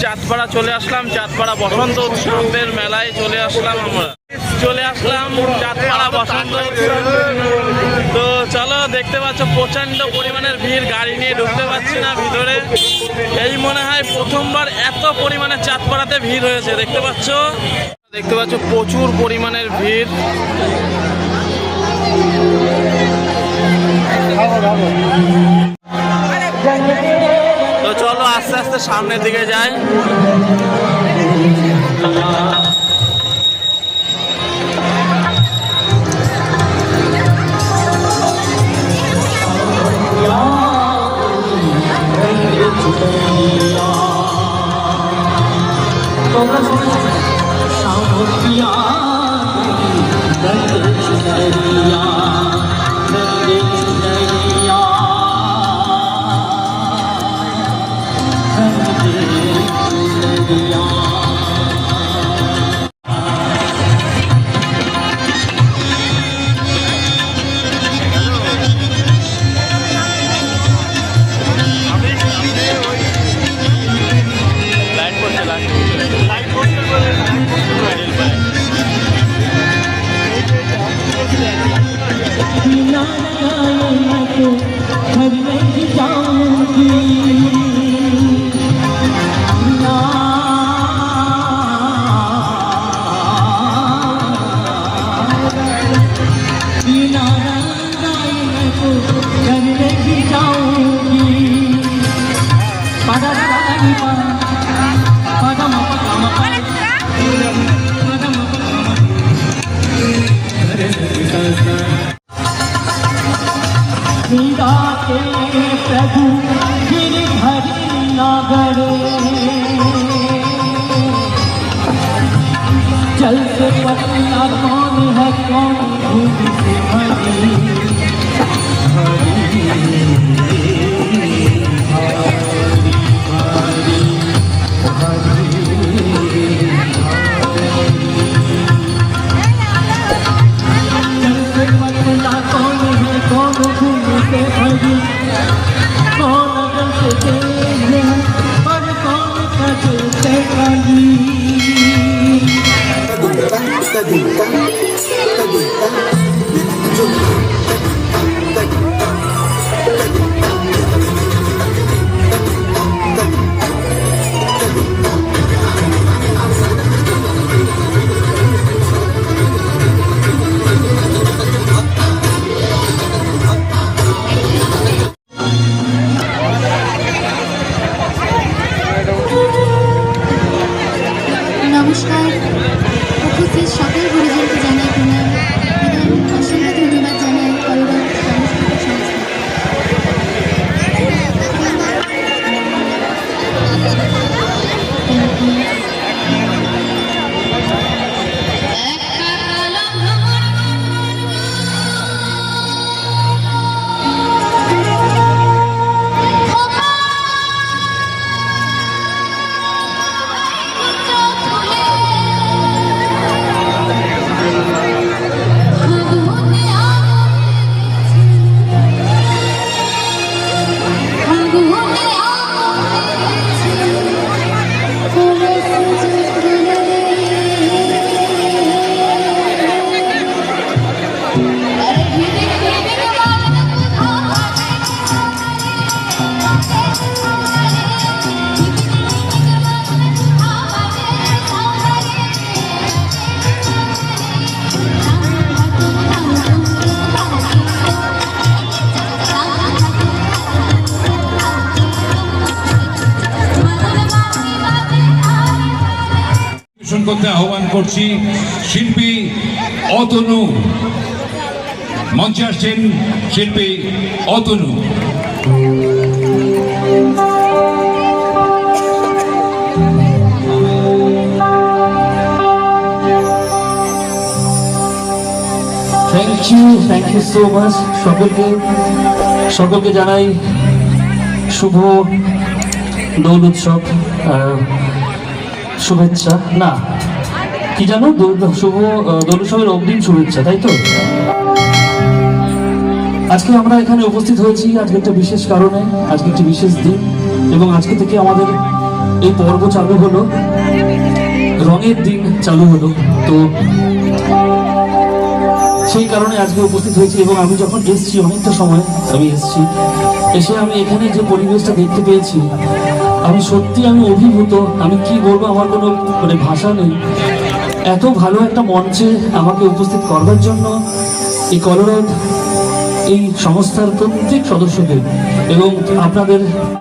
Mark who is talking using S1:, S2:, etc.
S1: চাঁদপাড়া চলে আসলাম, চাঁদপাড়া বসন্ত উৎসবের মেলায় চলে আসলাম। আমরা চাঁদপাড়া বসন্ত উৎসব। তো চলো, দেখতে পাচ্ছ প্রচন্ড পরিমাণের ভিড়, গাড়ি নিয়ে ঢুকতে পারছি না ভিতরে। এই মনে হয় প্রথমবার এত পরিমাণে চাঁদপাড়াতে ভিড় হয়েছে। দেখতে পাচ্ছ প্রচুর পরিমাণের ভিড়। তো চলো আস্তে আস্তে সামনের দিকে যাই।
S2: प्रभु गिरधरी नगर जल से पतला कौन है कौन भूमि से भरी
S3: नमस्कार उपस्थित सकल गुरुजनকে জানাই প্রণাম এবং অসংখ্য ধন্যবাদ জানাই কলকাতা সাংস্কৃতিক সংস্থা।
S4: করতে আহ্বান করছি শিল্পী অতনু। মঞ্চে আসছেন শিল্পী Atanu.
S2: Thank you so much. সকলকে জানাই শুভ দোল উৎসব।
S5: শুভেচ্ছা না, কি জানো, দোল উৎসবের অগ্রিম শুভেচ্ছা, তাই তো? আজকে আমরা এখানে উপস্থিত হয়েছি আজকে একটা বিশেষ কারণে, আজকে একটি বিশেষ দিন, এবং আজকে থেকে আমাদের এই পর্ব চালু হলো, রঙের দিন চালু হলো। তো সেই কারণে আজকে উপস্থিত হয়েছি। এবং আমি যখন এসেছি, অনেকটা সময় আমি এসেছি, এসে আমি এখানে যে পরিবেশটা দেখতে পেয়েছি, আমি সত্যি আমি অভিভূত। আমি কি বলবো, আমার কোনো ভাষা নেই। এত ভালো একটা মঞ্চে আমাকে উপস্থিত করবার জন্য এই কলরব এই সংস্থার প্রত্যেক সদস্যকে এবং আপনাদের